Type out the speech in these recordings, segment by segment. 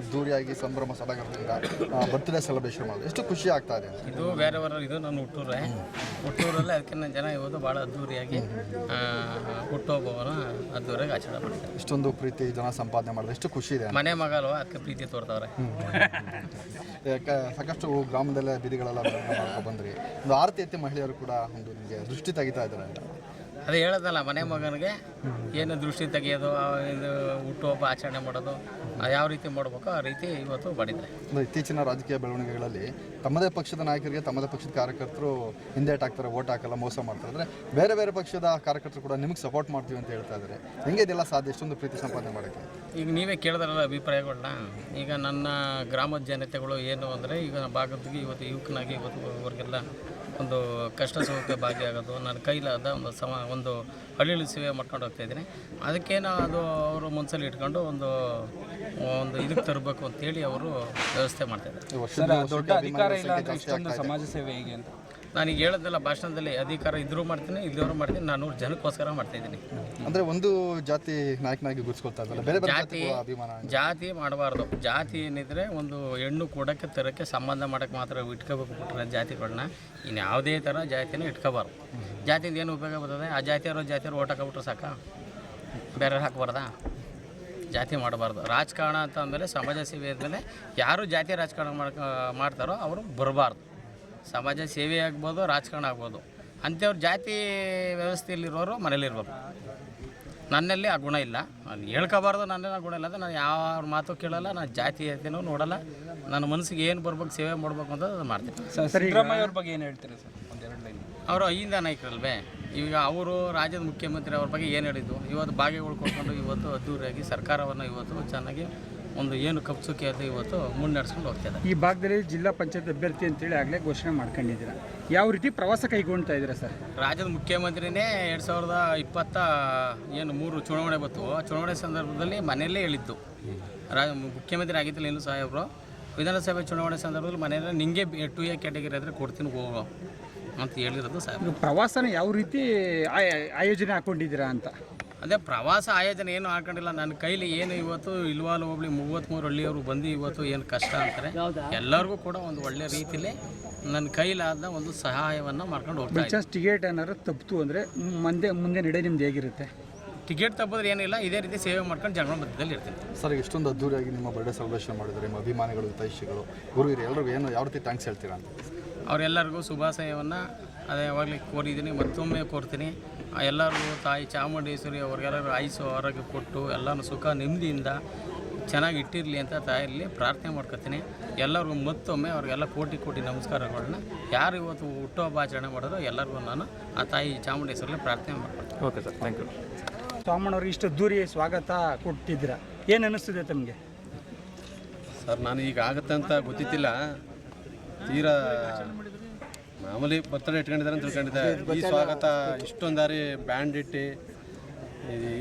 ಅದ್ದೂರಿಯಾಗಿ ಸಂಭ್ರಮ ಸಡಗರದಿಂದ ಬರ್ತ್ಡೇ ಸೆಲೆಬ್ರೇಷನ್ ಮಾಡೋದು ಎಷ್ಟು ಖುಷಿ ಆಗ್ತಾ ಇದೆ? ಇದು ಬೇರೆಯವರ ಇದು ನನ್ನ ಹುಟ್ಟೂರಲ್ಲಿ ಅದಕ್ಕಿಂತ ಜನ ಇವತ್ತು ಭಾಳ ಅದ್ದೂರಿಯಾಗಿ ಹುಟ್ಟುಹಬ್ಬವನ್ನು ಅದ್ದೂರಿಯಾಗಿ ಆಚರಣೆ ಮಾಡ್ತಾರೆ. ಇಷ್ಟೊಂದು ಪ್ರೀತಿ ಜನ ಸಂಪಾದನೆ ಮಾಡೋದು ಎಷ್ಟು ಖುಷಿ ಇದೆ. ಮನೆ ಮಗಲು ಅದಕ್ಕೆ ಪ್ರೀತಿ ತೋರ್ತವ್ರೆ. ಸಾಕಷ್ಟು ಗ್ರಾಮದಲ್ಲೇ ಬೀದಿಗಳೆಲ್ಲ ಮಾಡ್ಕೊಂಡು ಬಂದ್ರಿ. ಒಂದು ಆರತಿ ಎತ್ತಿ ಮಹಿಳೆಯರು ಕೂಡ ಒಂದು ನಿಮಗೆ ದೃಷ್ಟಿ ತೆಗಿತಾ ಇದ್ದಾರೆ ಅಂತ ಅದೇ ಹೇಳೋದಲ್ಲ, ಮನೆ ಮಗನಿಗೆ ಏನು ದೃಷ್ಟಿ ತೆಗೆಯೋದು, ಇದು ಹುಟ್ಟುಹಬ್ಬ ಆಚರಣೆ ಮಾಡೋದು ಯಾವ ರೀತಿ ಮಾಡಬೇಕು ಆ ರೀತಿ ಇವತ್ತು ಮಾಡಿದ್ದಾರೆ. ಇತ್ತೀಚಿನ ರಾಜಕೀಯ ಬೆಳವಣಿಗೆಗಳಲ್ಲಿ ತಮ್ಮದೇ ಪಕ್ಷದ ನಾಯಕರಿಗೆ ತಮ್ಮದೇ ಪಕ್ಷದ ಕಾರ್ಯಕರ್ತರು ಹಿಂದೇಟಾಕ್ತಾರೆ, ವೋಟ್ ಹಾಕಲ್ಲ, ಮೋಸ ಮಾಡ್ತಾರೆ. ಅಂದರೆ ಬೇರೆ ಬೇರೆ ಪಕ್ಷದ ಕಾರ್ಯಕರ್ತರು ಕೂಡ ನಿಮಗೆ ಸಪೋರ್ಟ್ ಮಾಡ್ತೀವಿ ಅಂತ ಹೇಳ್ತಾ ಇದ್ದಾರೆ. ಹೆಂಗೆ ಇದೆಲ್ಲ ಸಾಧ್ಯ ಎಷ್ಟೊಂದು ಪ್ರೀತಿ ಸಂಪಾದನೆ ಮಾಡೋಕ್ಕೆ? ಈಗ ನೀವೇ ಕೇಳಿದ್ರಲ್ಲ ಅಭಿಪ್ರಾಯಗಳನ್ನ. ಈಗ ನನ್ನ ಗ್ರಾಮದ ಜನತೆಗಳು ಏನು ಅಂದರೆ, ಈಗ ಭಾಗದಿಗೆ ಇವತ್ತು ಯುವಕನಾಗಿ ಇವತ್ತು ಅವ್ರಿಗೆಲ್ಲ ಒಂದು ಕಷ್ಟ ಸುಖಕ್ಕೆ ಭಾಗಿಯಾಗೋದು ನನ್ನ ಕೈಲಾದ ಒಂದು ಹಳ್ಳಿ ಸೇವೆ ಮಾಡ್ಕೊಂಡು ಹೋಗ್ತಾಯಿದ್ದೀನಿ. ಅದಕ್ಕೇನೋ ಅದು ಅವರು ಮನಸ್ಸಲ್ಲಿ ಇಟ್ಕೊಂಡು ಒಂದು ಇದಕ್ಕೆ ತರಬೇಕು ಅಂತೇಳಿ ಅವರು ವ್ಯವಸ್ಥೆ ಮಾಡ್ತಾಯಿದ್ದಾರೆ. ಸಮಾಜ ಸೇವೆ ಹೇಗೆ ಅಂತ ನಾನೀಗ ಹೇಳೋದಲ್ಲ ಭಾಷಣದಲ್ಲಿ, ಅಧಿಕಾರ ಇದ್ರೂ ಮಾಡ್ತೀನಿ ಇಲ್ಲದವರು ಮಾಡ್ತೀನಿ, ನಾನು 100 ಜನಕ್ಕೋಸ್ಕರ ಮಾಡ್ತಾಯಿದ್ದೀನಿ. ಅಂದರೆ ಒಂದು ಜಾತಿ ನಾಯಕನಾಗಿ ಗುರುಸ್ಕೊಳ್ತಾ ಇದ್ದಲ್ಲ, ಬೇರೆ ಬೇರೆ ಜಾತಿ ಮಾಡಬಾರ್ದು. ಜಾತಿ ಏನಿದ್ರೆ ಒಂದು ಹೆಣ್ಣು ಕೊಡೋಕ್ಕೆ ತರೋಕ್ಕೆ ಸಂಬಂಧ ಮಾಡೋಕ್ಕೆ ಮಾತ್ರ ಇಟ್ಕೋಬೇಕು ಬಿಟ್ರೆ ಜಾತಿಗಳನ್ನ ಇನ್ನು ಯಾವುದೇ ಥರ ಜಾತಿನ ಇಟ್ಕೋಬಾರ್ದು. ಜಾತಿಯಿಂದ ಏನು ಉಪಯೋಗ ಬರ್ತದೆ? ಆ ಜಾತಿಯವರು ಓಟ್ ಹಾಕೋಬಿಟ್ರೆ ಸಾಕ, ಬೇರೆ ಹಾಕಬಾರ್ದಾ? ಜಾತಿ ಮಾಡಬಾರ್ದು. ರಾಜಕಾರಣ ಅಂತ ಅಂದಮೇಲೆ ಸಮಾಜ ಸೇವೆ ಆದಮೇಲೆ ಯಾರು ಜಾತಿ ರಾಜಕಾರಣ ಮಾಡ್ತಾರೋ ಅವರು ಬರಬಾರ್ದು. ಸಮಾಜ ಸೇವೆ ಆಗ್ಬೋದು, ರಾಜಕಾರಣ ಆಗ್ಬೋದು. ಅಂಥವ್ರು ಜಾತಿ ವ್ಯವಸ್ಥೆಯಲ್ಲಿರೋರು ಮನೇಲಿರ್ಬೇಕು. ನನ್ನಲ್ಲಿ ಆ ಗುಣ ಇಲ್ಲ, ನಾನು ಹೇಳ್ಕೋಬಾರ್ದು. ನನ್ನಲ್ಲಿ ಆ ಗುಣ ಇಲ್ಲ ಅಂದರೆ ನಾನು ಯಾವ ಮಾತು ಕೇಳಲ್ಲ, ನಾನು ಜಾತಿಯತೆನೂ ನೋಡಲ್ಲ. ನನ್ನ ಮನಸ್ಸಿಗೆ ಏನು ಬರ್ಬೇಕು, ಸೇವೆ ಮಾಡ್ಬೇಕು ಅಂತ ಅದು ಮಾಡ್ತೀನಿ. ಸಿದ್ದರಾಮಯ್ಯ ಅವ್ರ ಬಗ್ಗೆ ಏನು ಹೇಳ್ತೀರಿ ಸರ್? ಒಂದೆರಡು ಲೈನ್. ಅವರು ಅಹಿಂದ ನಾಯಕರಲ್ವೇ. ಈಗ ಅವರು ರಾಜ್ಯದ ಮುಖ್ಯಮಂತ್ರಿ, ಅವ್ರ ಬಗ್ಗೆ ಏನು ಹೇಳಿದ್ದು? ಇವತ್ತು ಭಾಗ್ಯಗಳು ಕೊಟ್ಕೊಂಡು ಇವತ್ತು ಅದ್ದೂರಿಯಾಗಿ ಸರ್ಕಾರವನ್ನು ಇವತ್ತು ಚೆನ್ನಾಗಿ ಒಂದು ಏನು ಕಪ್ಸುಕಿ ಅಂತ ಇವತ್ತು ಮುನ್ನಡೆಸ್ಕೊಂಡು ಹೋಗ್ತಿದ್ದಾರೆ. ಈ ಭಾಗದಲ್ಲಿ ಜಿಲ್ಲಾ ಪಂಚಾಯತ್ ಅಭ್ಯರ್ಥಿ ಅಂತೇಳಿ ಆಗಲೇ ಘೋಷಣೆ ಮಾಡ್ಕೊಂಡಿದ್ದೀರಾ. ಯಾವ ರೀತಿ ಪ್ರವಾಸ ಕೈಗೊಳ್ತಾ ಇದ್ದೀರಾ ಸರ್? ರಾಜ್ಯದ ಮುಖ್ಯಮಂತ್ರಿನೇ 2023 ಚುನಾವಣೆ ಬಂತು. ಚುನಾವಣೆ ಸಂದರ್ಭದಲ್ಲಿ ಮನೆಯಲ್ಲೇ ಹೇಳಿದ್ದು, ಮುಖ್ಯಮಂತ್ರಿ ಆಗಿದ್ದಿಲ್ಲ ಇನ್ನೂ ಸಾಹೇಬರು, ವಿಧಾನಸಭೆ ಚುನಾವಣೆ ಸಂದರ್ಭದಲ್ಲಿ ಮನೆಯಲ್ಲೇ ನಿಂಗೆ 2A ಕ್ಯಾಟಗರಿ ಆದರೆ ಕೊಡ್ತೀನಿ ಹೋಗೋ ಅಂತ ಹೇಳಿರೋದು ಸಾಹೇಬ್. ಪ್ರವಾಸನ ಯಾವ ರೀತಿ ಆಯೋಜನೆ ಹಾಕ್ಕೊಂಡಿದ್ದೀರಾ ಅಂತ? ಅದೇ ಪ್ರವಾಸ ಆಯೋಜನೆ ಏನು ಹಾಕೊಂಡಿಲ್ಲ. ನನ್ನ ಕೈಲಿ ಏನು ಇವತ್ತು ಇಲ್ವಾಲ್ ಹೋಬಳಿ 33 ಹಳ್ಳಿಯವರು ಬಂದು ಇವತ್ತು ಏನು ಕಷ್ಟ ಅಂತಾರೆ, ಎಲ್ಲರಿಗೂ ಕೂಡ ಒಂದು ಒಳ್ಳೆ ರೀತಿಯಲ್ಲಿ ನನ್ನ ಕೈಲಾದ ಒಂದು ಸಹಾಯವನ್ನು ಮಾಡ್ಕೊಂಡು ಹೋಗ್ತಾರೆ. ಟಿಕೆಟ್ ಏನಾದ್ರು ತಪ್ಪಿತು ಅಂದರೆ ಮುಂದೆ ನಡೆ ನಿಮ್ದು ಹೇಗಿರುತ್ತೆ? ಟಿಕೆಟ್ ತಪ್ಪಿದ್ರೆ ಏನಿಲ್ಲ, ಇದೇ ರೀತಿ ಸೇವೆ ಮಾಡ್ಕೊಂಡು ಜನಗಳ ಮಧ್ಯದಲ್ಲಿ ಇರ್ತೀನಿ. ಸರ್, ಇಷ್ಟೊಂದು ಅದ್ದೂರಿಯಾಗಿ ನಿಮ್ಮ ಬರ್ಡೇ ಸೆಲೆಬ್ರೇಷನ್ ಮಾಡಿದರೆ ನಿಮ್ಮ ಅಭಿಮಾನಿಗಳು, ಹಿತೈಷಿಗಳು, ಗುರುಹಿರಿ ಎಲ್ಲರಿಗೂ ಏನು ಯಾವ ರೀತಿ ಥ್ಯಾಂಕ್ಸ್ ಹೇಳ್ತೀರಾ ಅಂತ? ಅವರೆಲ್ಲರಿಗೂ ಶುಭಾಶಯವನ್ನು ಅದೇ ಯಾವಾಗಲೇ ಕೋರಿದ್ದೀನಿ, ಮತ್ತೊಮ್ಮೆ ಕೋರ್ತೀನಿ. ಎಲ್ಲರಿಗೂ ತಾಯಿ ಚಾಮುಂಡೇಶ್ವರಿ ಅವ್ರಿಗೆಲ್ಲರಿಗೂ ಆಯುಸ್ಸು ಆರೋಗ್ಯ ಕೊಟ್ಟು ಎಲ್ಲನೂ ಸುಖ ನೆಮ್ಮದಿಯಿಂದ ಚೆನ್ನಾಗಿ ಇಟ್ಟಿರಲಿ ಅಂತ ತಾಯಿಯಲ್ಲಿ ಪ್ರಾರ್ಥನೆ ಮಾಡ್ಕೊತೀನಿ. ಎಲ್ಲರಿಗೂ ಮತ್ತೊಮ್ಮೆ ಅವ್ರಿಗೆಲ್ಲ ಕೋಟಿ ಕೋಟಿ ನಮಸ್ಕಾರಗಳನ್ನ. ಯಾರು ಇವತ್ತು ಹುಟ್ಟುಹಬ್ಬ ಆಚರಣೆ ಮಾಡೋದು ಎಲ್ಲರಿಗೂ ನಾನು ಆ ತಾಯಿ ಚಾಮುಂಡೇಶ್ವರಲ್ಲಿ ಪ್ರಾರ್ಥನೆ ಮಾಡ್ಕೊಳ್ತೀನಿ. Okay sir, thank you. ಸ್ವಾಮಣ್ಣವ್ರಿಗೆ ಇಷ್ಟು ದೂರಿ ಸ್ವಾಗತ ಕೊಟ್ಟಿದ್ದೀರಾ, ಏನು ಅನ್ನಿಸ್ತಿದೆ ತಮಗೆ? ಸರ್, ನಾನು ಈಗ ಆಗುತ್ತೆ ಅಂತ ಗೊತ್ತಿತ್ತಿಲ್ಲ. ತೀರಾ ಮಾಮೂಲಿ ಬರ್ತಡೇ ಇಟ್ಕೊಂಡಿದ್ದಾರೆ ಅಂತ ತಿಳ್ಕೊಂಡಿದ್ದೆ. ಈ ಸ್ವಾಗತ ಇಷ್ಟೊಂದು ದಾರಿ ಬ್ಯಾಂಡ್ ಇಟ್ಟು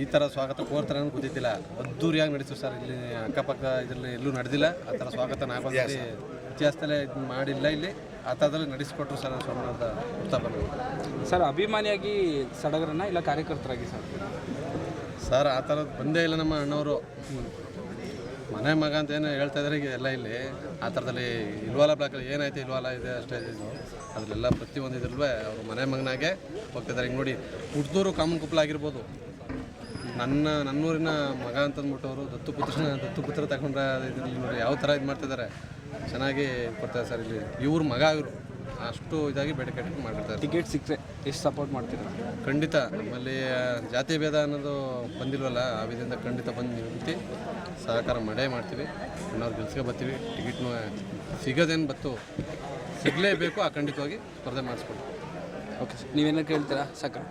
ಈ ಥರ ಸ್ವಾಗತ ಕೋರ್ತಾರೆ ಅಂತ ಗೊತ್ತಿದ್ದಿಲ್ಲ. ಅದ್ದೂರಿಯಾಗಿ ನಡೀತೀವಿ ಸರ್. ಇಲ್ಲಿ ಅಕ್ಕಪಕ್ಕ ಇದರಲ್ಲಿ ಎಲ್ಲೂ ನಡೆದಿಲ್ಲ ಆ ಥರ ಸ್ವಾಗತ. ನಾಲ್ಕು ಇತಿಹಾಸದಲ್ಲೇ ಮಾಡಿಲ್ಲ, ಇಲ್ಲಿ ಆ ಥರದಲ್ಲಿ ನಡೆಸಿಕೊಟ್ರು ಸರ್ ಸ್ವಾಮಿಯವ್ರದ ಹುಟ್ಟುಹಬ್ಬ. ಸರ್, ಅಭಿಮಾನಿಯಾಗಿ ಸಡಗರನ ಇಲ್ಲ ಕಾರ್ಯಕರ್ತರಾಗಿ ಸರ್ ಆ ಥರದ್ದು ಬಂದೇ ಇಲ್ಲ. ನಮ್ಮ ಅಣ್ಣವರು ಮನೆ ಮಗ ಅಂತ ಏನು ಹೇಳ್ತಾ ಇದ್ದಾರೆ ಈಗ ಎಲ್ಲ. ಇಲ್ಲಿ ಆ ಥರದಲ್ಲಿ ಇಲ್ವಾಲ ಬ್ಲಾಕಲ್ಲಿ ಏನಾಯ್ತು ಇಲ್ವಾಲ ಇದೆ ಅಷ್ಟೇ ಇದು. ಅದರಲ್ಲೆಲ್ಲ ಪ್ರತಿಯೊಂದು ಇದ್ರಲ್ಲೂ ಅವರು ಮನೆ ಮಗನಾಗೆ ಹೋಗ್ತಿದ್ದಾರೆ. ಹಿಂಗೆ ನೋಡಿ, ಹುಡ್ದೂರು ಕಾಮನ್ ಕುಪ್ಪಳ ಆಗಿರ್ಬೋದು, ನನ್ನೂರಿನ ಮಗ ಅಂತಂದ್ಬಿಟ್ಟು ಅವರು ದತ್ತುಪುತ್ರ ತಗೊಂಡ್ರೆ ಇದರಲ್ಲಿ ನೋಡಿ ಯಾವ ಥರ ಇದು ಮಾಡ್ತಿದ್ದಾರೆ. ಚೆನ್ನಾಗಿ ಕೊಡ್ತಾರೆ ಸರ್. ಇಲ್ಲಿ ಇವ್ರ ಮಗ ಇವರು ಅಷ್ಟು ಇದಾಗಿ ಬೇಡಿಕೆ ಮಾಡಿರ್ತಾರೆ. ಟಿಕೆಟ್ ಸಿಕ್ಕರೆ ಎಷ್ಟು ಸಪೋರ್ಟ್ ಮಾಡ್ತೀರಾ? ಖಂಡಿತ. ನಮ್ಮಲ್ಲಿ ಜಾತಿ ಭೇದ ಅನ್ನೋದು ಬಂದಿಲ್ವಲ್ಲ, ಆ ವಿಧದಿಂದ ಖಂಡಿತ ಬಂದು ನಿಂತು ಸಹಕಾರ ಮಾಡೇ ಮಾಡ್ತೀವಿ. ನಾವು ಗೆಲ್ಸ್ಕೊ ಬರ್ತೀವಿ. ಟಿಕೆಟ್ನು ಸಿಗೋದೇನು ಬತ್ತು ಸಿಗಲೇಬೇಕು, ಆ ಖಂಡಿತವಾಗಿ ಸ್ಪರ್ಧೆ ಮಾಡಿಸ್ಕೊಡ್ತೀವಿ. ಓಕೆ ಸರ್, ನೀವೇನೋ ಕೇಳ್ತೀರಾ? ಸಾಕು.